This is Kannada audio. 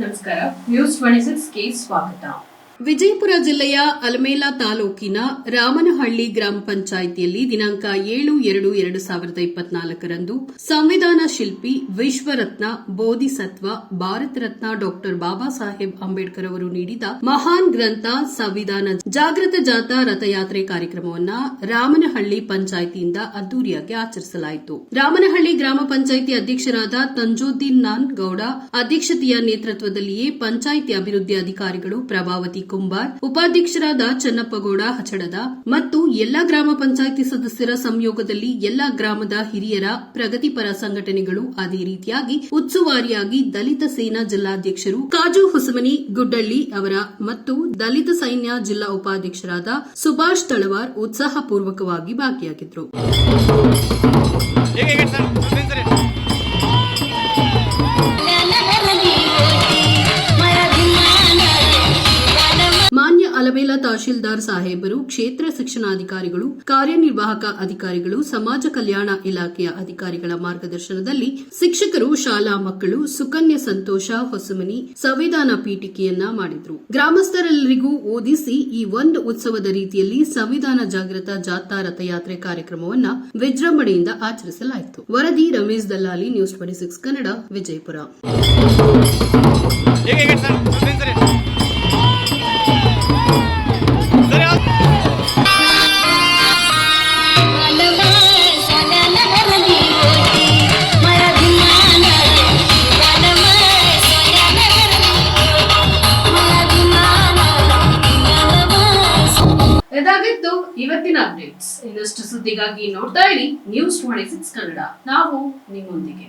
ನಮಸ್ಕಾರ. ನ್ಯೂಸ್ 26ಗೆ ಸ್ವಾಗತ. ವಿಜಯಪುರ ಜಿಲ್ಲೆಯ ಅಲಮೇಲಾ ತಾಲೂಕಿನ ರಾಮನಹಳ್ಳಿ ಗ್ರಾಮ ಪಂಚಾಯಿತಿಯಲ್ಲಿ ದಿನಾಂಕ 7/2/2024ರಂದು ಸಂವಿಧಾನ ಶಿಲ್ಪಿ ವಿಶ್ವರತ್ನ ಬೋಧಿಸತ್ವ ಭಾರತ ರತ್ನ ಡಾ ಬಾಬಾ ಸಾಹೇಬ್ ಅಂಬೇಡ್ಕರ್ ಅವರು ನೀಡಿದ ಮಹಾನ್ ಗ್ರಂಥ ಸಂವಿಧಾನ ಜಾಗೃತ ಜಾಥಾ ರಥಯಾತ್ರೆ ಕಾರ್ಯಕ್ರಮವನ್ನು ರಾಮನಹಳ್ಳಿ ಪಂಚಾಯಿತಿಯಿಂದ ಅದ್ದೂರಿಯಾಗಿ ಆಚರಿಸಲಾಯಿತು. ರಾಮನಹಳ್ಳಿ ಗ್ರಾಮ ಪಂಚಾಯಿತಿ ಅಧ್ಯಕ್ಷರಾದ ತಂಜುದ್ದೀನ್ ನಾನ್ ಗೌಡ ಅಧ್ಯಕ್ಷತೆಯ ನೇತೃತ್ವದಲ್ಲಿಯೇ ಪಂಚಾಯಿತಿ ಅಭಿವೃದ್ಧಿ ಅಧಿಕಾರಿಗಳು ಪ್ರಭಾವತಿ ಕುಂಬಾರ್, ಉಪಾಧ್ಯಕ್ಷರಾದ ಚನ್ನಪ್ಪಗೌಡ ಹಚಡದ ಮತ್ತು ಎಲ್ಲಾ ಗ್ರಾಮ ಪಂಚಾಯಿತಿ ಸದಸ್ಯರ ಸಂಯೋಗದಲ್ಲಿ ಎಲ್ಲಾ ಗ್ರಾಮದ ಹಿರಿಯರ ಪ್ರಗತಿಪರ ಸಂಘಟನೆಗಳು, ಅದೇ ರೀತಿಯಾಗಿ ಉಸ್ತುವಾರಿಯಾಗಿ ದಲಿತ ಸೇನಾ ಜಿಲ್ಲಾಧ್ಯಕ್ಷರು ಕಾಜು ಹೊಸಮನಿ ಗುಡ್ಡಳ್ಳಿ ಅವರ ಮತ್ತು ದಲಿತ ಸೈನ್ಯ ಜಿಲ್ಲಾ ಉಪಾಧ್ಯಕ್ಷರಾದ ಸುಭಾಷ್ ತಳವಾರ್ ಉತ್ಸಾಹಪೂರ್ವಕವಾಗಿ ಭಾಗಿಯಾಗಿದ್ದರು. ಅಲಮೇಲಾ ತಹಶೀಲ್ದಾರ್ ಸಾಹೇಬರು, ಕ್ಷೇತ್ರ ಶಿಕ್ಷಣಾಧಿಕಾರಿಗಳು, ಕಾರ್ಯನಿರ್ವಾಹಕ ಅಧಿಕಾರಿಗಳು, ಸಮಾಜ ಕಲ್ಯಾಣ ಇಲಾಖೆಯ ಅಧಿಕಾರಿಗಳ ಮಾರ್ಗದರ್ಶನದಲ್ಲಿ ಶಿಕ್ಷಕರು, ಶಾಲಾ ಮಕ್ಕಳು ಸುಕನ್ಯಾ ಸಂತೋಷ ಹೊಸಮನಿ ಸಂವಿಧಾನ ಪೀಠಿಕೆಯನ್ನ ಮಾಡಿದ್ರು. ಗ್ರಾಮಸ್ಥರೆಲ್ಲರಿಗೂ ಓದಿಸಿ ಈ ಒಂದು ಉತ್ಸವದ ರೀತಿಯಲ್ಲಿ ಸಂವಿಧಾನ ಜಾಗೃತ ಜಾಥಾ ರಥಯಾತ್ರೆ ಕಾರ್ಯಕ್ರಮವನ್ನು ವಿಜೃಂಭಣೆಯಿಂದ ಆಚರಿಸಲಾಯಿತು. ವರದಿ ರಮೇಶ್ ದಲ್ಲಾಲಿ, ನ್ಯೂಸ್ 26 ಕನ್ನಡ, ವಿಜಯಪುರ. ಇದಾಗಿತ್ತು ಇವತ್ತಿನ ಅಪ್ಡೇಟ್ಸ್. ಇನ್ನಷ್ಟು ಸುದ್ದಿಗಾಗಿ ನೋಡ್ತಾ ಇರಿ ನ್ಯೂಸ್ 26 ಕನ್ನಡ. ನಾವು ನಿಮ್ಮೊಂದಿಗೆ.